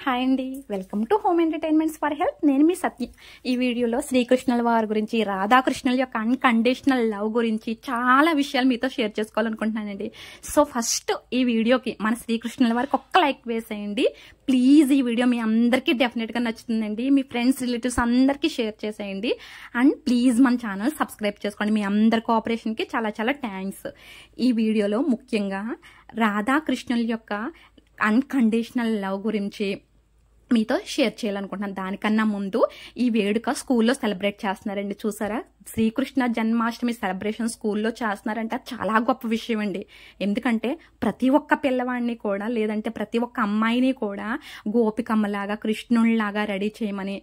Hi అండి, welcome to home entertainments for health. నేను మీ సత్య. ఈ వీడియోలో శ్రీకృష్ణుల వారి గురించి, రాధాకృష్ణుల యొక్క అన్కండిషనల్ లవ్ గురించి చాలా విషయాలు మీతో షేర్ చేసుకోవాలనుకుంటున్నానండి. సో ఫస్ట్ ఈ వీడియోకి మన శ్రీకృష్ణుల వారికి ఒక్క లైక్ వేసేయండి ప్లీజ్. ఈ వీడియో మీ అందరికీ డెఫినెట్గా నచ్చుతుందండి. మీ ఫ్రెండ్స్, రిలేటివ్స్ అందరికీ షేర్ చేసేయండి. అండ్ ప్లీజ్ మన ఛానల్ సబ్స్క్రైబ్ చేసుకోండి. మీ అందరి కోఆపరేషన్కి చాలా చాలా థ్యాంక్స్. ఈ వీడియోలో ముఖ్యంగా రాధాకృష్ణుల యొక్క అన్కండిషనల్ లవ్ గురించి మీతో షేర్ చేయాలనుకుంటున్నాను. దానికన్నా ముందు ఈ వేడుక స్కూల్లో సెలబ్రేట్ చేస్తున్నారండి. చూసారా, శ్రీకృష్ణ జన్మాష్టమి సెలబ్రేషన్ స్కూల్లో చేస్తున్నారంటే చాలా గొప్ప విషయం అండి. ఎందుకంటే ప్రతి ఒక్క పిల్లవాడిని కూడా, లేదంటే ప్రతి ఒక్క అమ్మాయిని కూడా గోపికమ్మలాగా, కృష్ణుడిలాగా రెడీ చేయమని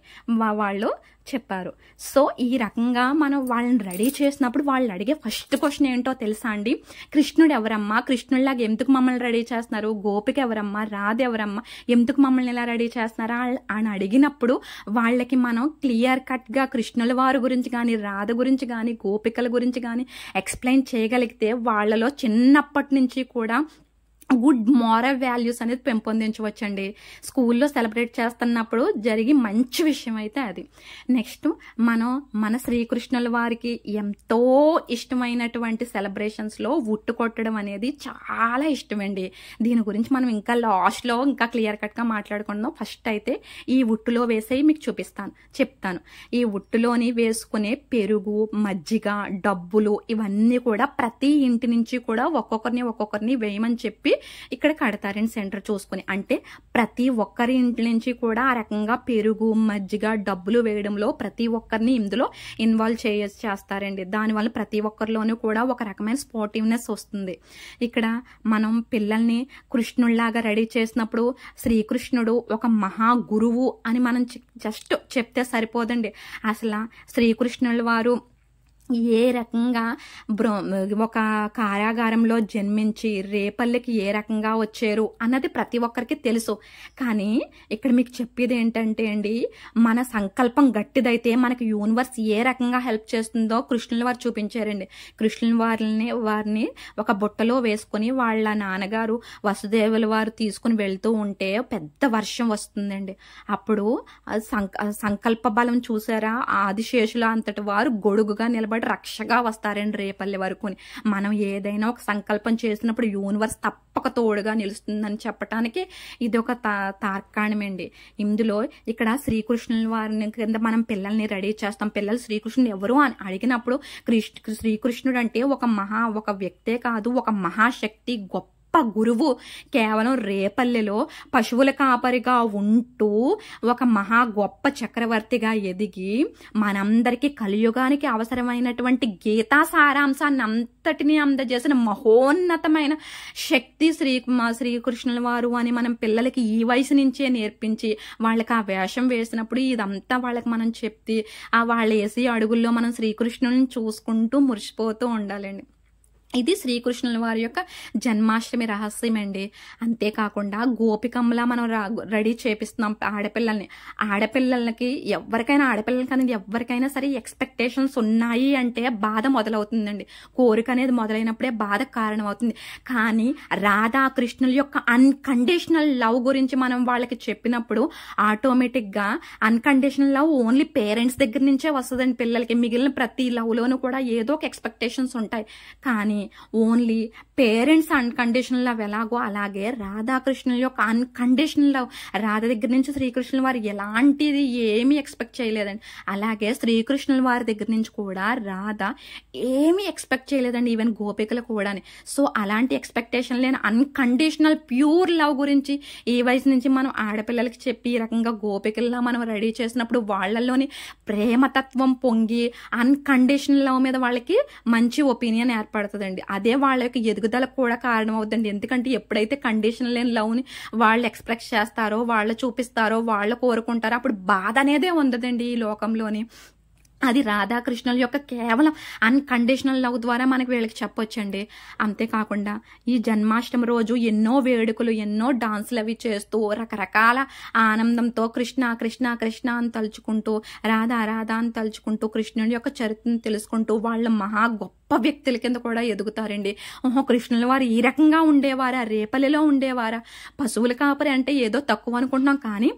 వాళ్ళు చెప్పారు. సో ఈ రకంగా మనం వాళ్ళని రెడీ చేసినప్పుడు వాళ్ళు అడిగే ఫస్ట్ క్వశ్చన్ ఏంటో తెలుసా అండి? కృష్ణుడు ఎవరమ్మా, కృష్ణుడిలాగా ఎందుకు మమ్మల్ని రెడీ చేస్తున్నారు, గోపిక ఎవరమ్మా, రాధ ఎవరమ్మా, ఎందుకు మమ్మల్ని ఇలా రెడీ చేస్తున్నారా అని అడిగినప్పుడు వాళ్ళకి మనం క్లియర్ కట్ గా కృష్ణుల వారి గురించి కానీ, రాధ గురించి కానీ, గోపికల గురించి కానీ ఎక్స్ప్లెయిన్ చేయగలిగితే వాళ్ళలో చిన్నప్పటి నుంచి కూడా గుడ్ మారల్ వాల్యూస్ అనేది పెంపొందించవచ్చండి. స్కూల్లో సెలబ్రేట్ చేస్తున్నప్పుడు జరిగి మంచి విషయం అయితే అది. నెక్స్ట్ మన శ్రీకృష్ణుల వారికి ఎంతో ఇష్టమైనటువంటి సెలబ్రేషన్స్లో ఉట్టు కొట్టడం అనేది చాలా ఇష్టమండి. దీని గురించి మనం ఇంకా లాస్ట్లో ఇంకా క్లియర్ కట్గా మాట్లాడుకుందాం. ఫస్ట్ అయితే ఈ ఉట్టులో వేసేవి మీకు చెప్తాను. ఈ ఉట్టులోని వేసుకునే పెరుగు, మజ్జిగ, డబ్బులు ఇవన్నీ కూడా ప్రతి ఇంటి నుంచి కూడా ఒక్కొక్కరిని వేయమని చెప్పి ఇక్కడ కడతారండి సెంటర్ చూసుకుని. అంటే ప్రతి ఒక్కరి ఇంటి నుంచి కూడా ఆ రకంగా పెరుగు, మజ్జిగ, డబ్బులు వేయడంలో ప్రతి ఒక్కరిని ఇందులో ఇన్వాల్వ్ చేస్తారండి. దానివల్ల ప్రతి ఒక్కరిలోనూ కూడా ఒక రకమైన స్పోర్టివ్నెస్ వస్తుంది. ఇక్కడ మనం పిల్లల్ని కృష్ణుడిలాగా రెడీ చేసినప్పుడు శ్రీకృష్ణుడు ఒక మహా గురువు అని మనం జస్ట్ చెప్తే సరిపోదండి. అసలు శ్రీకృష్ణుల వారు ఏ రకంగా ఒక కారాగారంలో జన్మించి రేపల్లికి ఏ రకంగా వచ్చారు అన్నది ప్రతి ఒక్కరికి తెలుసు. కానీ ఇక్కడ మీకు చెప్పేది ఏంటంటే అండి, మన సంకల్పం గట్టిదైతే మనకి యూనివర్స్ ఏ రకంగా హెల్ప్ చేస్తుందో కృష్ణుల వారు చూపించారండి. కృష్ణుల వారిని ఒక బుట్టలో వేసుకుని వాళ్ళ నాన్నగారు వసుదేవుల వారు తీసుకుని వెళ్తూ ఉంటే పెద్ద వర్షం వస్తుందండి. అప్పుడు సంకల్ప బలం చూసారా, ఆదిశేషుల అంతటి వారు గొడుగుగా నిలబడి రక్షగా వస్తారండి రేపల్లి వరకు. మనం ఏదైనా ఒక సంకల్పం చేసినప్పుడు యూనివర్స్ తప్పక తోడుగా నిలుస్తుందని చెప్పడానికి ఇది ఒక తార్కాణమండి. ఇందులో ఇక్కడ శ్రీకృష్ణుల వారిని కింద మనం పిల్లల్ని రెడీ చేస్తాం. పిల్లలు శ్రీకృష్ణుడు ఎవరు అని అడిగినప్పుడు శ్రీకృష్ణుడు అంటే ఒక వ్యక్తే కాదు, ఒక మహాశక్తి, గొప్ప గురువు. కేవలం రేపల్లెలో పశువుల కాపరిగా ఉంటూ ఒక మహా గొప్ప చక్రవర్తిగా ఎదిగి మనందరికీ కలియుగానికి అవసరమైనటువంటి గీతా సారాంశాన్ని అంతటినీ అందజేసిన మహోన్నతమైన శక్తి శ్రీకృష్ణుల వారు అని మనం పిల్లలకి ఈ వయసు నుంచే నేర్పించి వాళ్ళకి ఆ వేషం వేసినప్పుడు ఇదంతా వాళ్ళకి మనం చెప్తే వాళ్ళ వేసి అడుగుల్లో మనం శ్రీకృష్ణుని చూసుకుంటూ మురిసిపోతూ ఉండాలండి. ఇది శ్రీకృష్ణుల వారి యొక్క జన్మాష్టమి రహస్యం అండి. అంతేకాకుండా గోపికమ్మలా మనం రెడీ చేపిస్తున్నాం ఆడపిల్లలకి. ఎవరికైనా సరే ఎక్స్పెక్టేషన్స్ ఉన్నాయి అంటే బాధ మొదలవుతుందండి. కోరిక అనేది మొదలైనప్పుడే బాధకు కారణం అవుతుంది. కానీ రాధాకృష్ణుల యొక్క అన్కండిషనల్ లవ్ గురించి మనం వాళ్ళకి చెప్పినప్పుడు ఆటోమేటిక్గా అన్కండిషనల్ లవ్ ఓన్లీ పేరెంట్స్ దగ్గర నుంచే వస్తుందండి పిల్లలకి. మిగిలిన ప్రతి లవ్లోనూ కూడా ఏదో ఒక ఎక్స్పెక్టేషన్స్ ఉంటాయి. కానీ ఓన్లీ పేరెంట్స్ అన్కండిషనల్ లవ్ ఎలాగో అలాగే రాధాకృష్ణుల యొక్క అన్కండిషనల్ లవ్. రాధ దగ్గర నుంచి శ్రీకృష్ణుల వారు ఎలాంటిది ఏమీ ఎక్స్పెక్ట్ చేయలేదండి. అలాగే శ్రీకృష్ణుల వారి దగ్గర నుంచి కూడా రాధ ఏమీ ఎక్స్పెక్ట్ చేయలేదండి, ఈవెన్ గోపికలు కూడా. సో అలాంటి ఎక్స్పెక్టేషన్ లేని అన్కండిషనల్ ప్యూర్ లవ్ గురించి ఈ వయసు నుంచి మనం ఆడపిల్లలకి చెప్పి ఈ రకంగా గోపికల్లా మనం రెడీ చేసినప్పుడు వాళ్ళల్లోని ప్రేమతత్వం పొంగి అన్కండిషనల్ లవ్ మీద వాళ్ళకి మంచి ఒపీనియన్ ఏర్పడుతుందండి. అదే వాళ్ళ యొక్క ఎదుగుదలకు కూడా కారణం అవుతుంది. ఎందుకంటే ఎప్పుడైతే కండిషన్ లేని లవ్ ని వాళ్ళు ఎక్స్ప్రెస్ చేస్తారో, వాళ్ళు చూపిస్తారో, వాళ్ళు కోరుకుంటారో అప్పుడు బాధ అనేదే ఉండదండి ఈ లోకంలోని. అది రాధాకృష్ణుల యొక్క కేవలం అన్కండిషనల్ లవ్ ద్వారా మనకి వీళ్ళకి చెప్పొచ్చండి. అంతేకాకుండా ఈ జన్మాష్టమి రోజు ఎన్నో వేడుకలు, ఎన్నో డాన్సులు అవి చేస్తూ రకరకాల ఆనందంతో కృష్ణ కృష్ణ కృష్ణ అని తలుచుకుంటూ, రాధా రాధా అని తలుచుకుంటూ కృష్ణుడి యొక్క చరిత్రను తెలుసుకుంటూ వాళ్ళ మహా గొప్ప వ్యక్తుల కింద కూడా ఎదుగుతారండి. ఓహో, కృష్ణుల వారు ఈ రకంగా ఉండేవారా, రేపల్లిలో ఉండేవారా, పశువుల కాపరి అంటే ఏదో తక్కువ అనుకుంటున్నాం, కానీ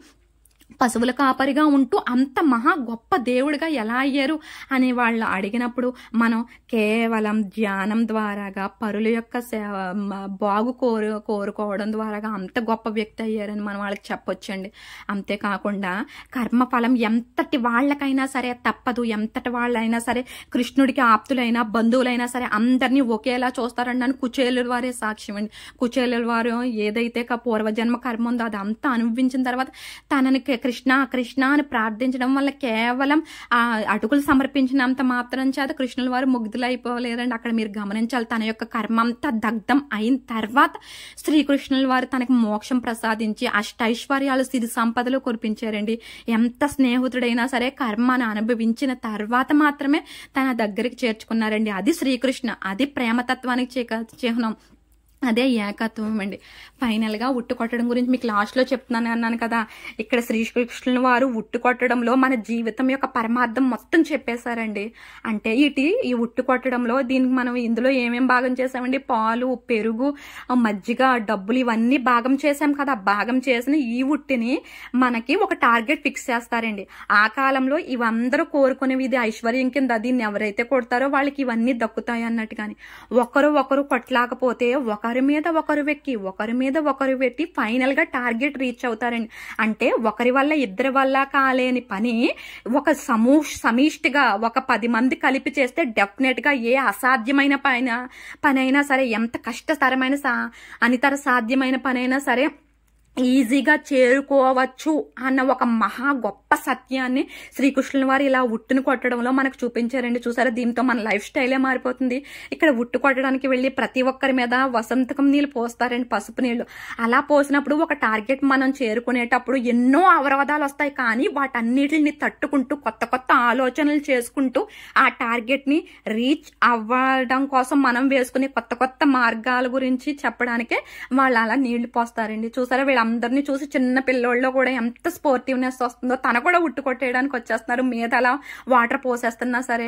పశువుల కాపరిగా ఉంటూ అంత మహా గొప్ప దేవుడిగా ఎలా అయ్యారు అని వాళ్ళు అడిగినప్పుడు మనం కేవలం ధ్యానం ద్వారాగా పరుల యొక్క బాగు కోరుకోవడం ద్వారాగా అంత గొప్ప వ్యక్తి అయ్యారని మనం వాళ్ళకి చెప్పొచ్చండి. అంతేకాకుండా కర్మఫలం ఎంతటి వాళ్ళకైనా సరే తప్పదు, ఎంతటి వాళ్ళైనా సరే కృష్ణుడికి ఆప్తులైనా బంధువులైనా సరే అందరినీ ఒకేలా చూస్తారండి అని కుచేలుల వారే సాక్ష్యం అండి. కుచేలుల వారు ఏదైతే పూర్వజన్మ కర్మ ఉందో అదంతా అనుభవించిన తర్వాత తనని కృష్ణ కృష్ణ అని ప్రార్థించడం వల్ల కేవలం ఆ అటుకులు సమర్పించినంత మాత్రం చేత కృష్ణుల వారు ముగ్ధులైపోలేదండి. అక్కడ మీరు గమనించాలి, తన యొక్క కర్మ అంతా దగ్ధం అయిన తర్వాత శ్రీకృష్ణుల వారు తనకు మోక్షం ప్రసాదించి అష్టైశ్వర్యాలు సిరి సంపదలు కురిపించారండి. ఎంత స్నేహితుడైనా సరే కర్మను అనుభవించిన తర్వాత మాత్రమే తన దగ్గరికి చేర్చుకున్నారండి. అది శ్రీకృష్ణ, అది ప్రేమతత్వానికి చిహ్నం, అదే ఏకత్వం అండి. ఫైనల్ గా ఉట్టు కొట్టడం గురించి మీకు లాస్ట్ లో చెప్తున్నాను అన్నాను కదా, ఇక్కడ శ్రీకృష్ణుల వారు ఉట్టు కొట్టడంలో మన జీవితం యొక్క పరమార్థం మొత్తం చెప్పేశారండి. అంటే ఈ ఉట్టు కొట్టడంలో దీనికి మనం ఇందులో ఏమేం భాగం చేసామండి, పాలు, పెరుగు, మజ్జిగ, డబ్బులు ఇవన్నీ భాగం చేసాం కదా. భాగం చేసిన ఈ ఉట్టిని మనకి ఒక టార్గెట్ ఫిక్స్ చేస్తారండి. ఆ కాలంలో ఇవందరూ కోరుకునేవి, ఇది ఐశ్వర్యం కింద, దీన్ని ఎవరైతే కొడతారో వాళ్ళకి ఇవన్నీ దక్కుతాయి అన్నట్టుగాని. ఒకరు కొట్టలేకపోతే ఒకరి మీద ఒకరు వెక్కి, ఒకరి మీద ఒకరు పెట్టి ఫైనల్ గా టార్గెట్ రీచ్ అవుతారండి. అంటే ఒకరి వల్ల ఇద్దరి వల్ల కాలేని పని ఒక సమిష్టిగా ఒక 10 మంది కలిపి చేస్తే డెఫినెట్ గా ఏ అసాధ్యమైన పని అయినా సరే, ఎంత కష్టతరమైన అనితర సాధ్యమైన పని అయినా సరే ఈజీగా చేరుకోవచ్చు అన్న ఒక మహా గొప్ప సత్యాన్ని శ్రీకృష్ణుల వారు ఇలా ఉట్టును కొట్టడంలో మనకు చూపించారండి. చూసారా, దీంతో మన లైఫ్ స్టైలే మారిపోతుంది. ఇక్కడ ఉట్టు కొట్టడానికి వెళ్ళి ప్రతి ఒక్కరి మీద వసంతకం నీళ్ళు పోస్తారండి, పసుపు నీళ్లు. అలా పోసినప్పుడు ఒక టార్గెట్ మనం చేరుకునేటప్పుడు ఎన్నో అవరోధాలు వస్తాయి, కానీ వాటన్నిటిని తట్టుకుంటూ కొత్త కొత్త ఆలోచనలు చేసుకుంటూ ఆ టార్గెట్ ని రీచ్ అవ్వడం కోసం మనం వేసుకునే కొత్త కొత్త మార్గాల గురించి చెప్పడానికే వాళ్ళు అలా నీళ్లు పోస్తారండి. చూసారా, అందరినీ చూసి చిన్న పిల్లోళ్ళు కూడా ఎంత స్పోర్టివ్నెస్ వస్తుందో, తన కూడా ఉట్టు కొట్టేయడానికి వచ్చేస్తున్నారు, మీద అలా వాటర్ పోసేస్తున్నా సరే.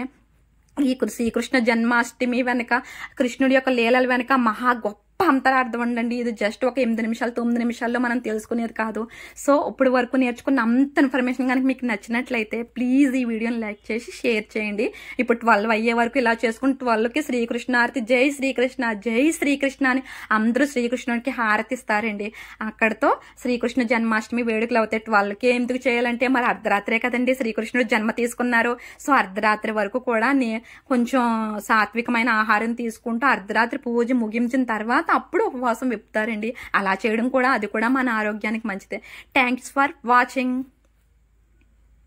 ఈ శ్రీకృష్ణ జన్మాష్టమి వెనక, కృష్ణుడి యొక్క లీలల వెనక మహా గొప్ప అంతరార్థం ఉండండి. ఇది జస్ట్ ఒక 8 నిమిషాలు 9 నిమిషాల్లో మనం తెలుసుకునేది కాదు. సో ఇప్పుడు వరకు నేర్చుకున్న అంత ఇన్ఫర్మేషన్ కనుక మీకు నచ్చినట్లయితే ప్లీజ్ ఈ వీడియోని లైక్ చేసి షేర్ చేయండి. ఇప్పుడు 12 అయ్యే వరకు ఇలా చేసుకుని 12కి శ్రీకృష్ణ హారతి, జై శ్రీకృష్ణ జై శ్రీకృష్ణ అని అందరూ శ్రీకృష్ణుడికి హారతిస్తారండి. అక్కడతో శ్రీకృష్ణ జన్మాష్టమి వేడుకలు అవుతాయి. 12కి ఎందుకు చేయాలంటే మరి అర్ధరాత్రే కదండి శ్రీకృష్ణుడు జన్మ తీసుకున్నారు. సో అర్ధరాత్రి వరకు కూడా కొంచెం సాత్వికమైన ఆహారం తీసుకుంటూ అర్ధరాత్రి పూజ ముగించిన తర్వాత అప్పుడు ఉపవాసం విప్పుతారండి. అలా చేయడం కూడా, అది కూడా మన ఆరోగ్యానికి మంచిదే. Thanks for watching.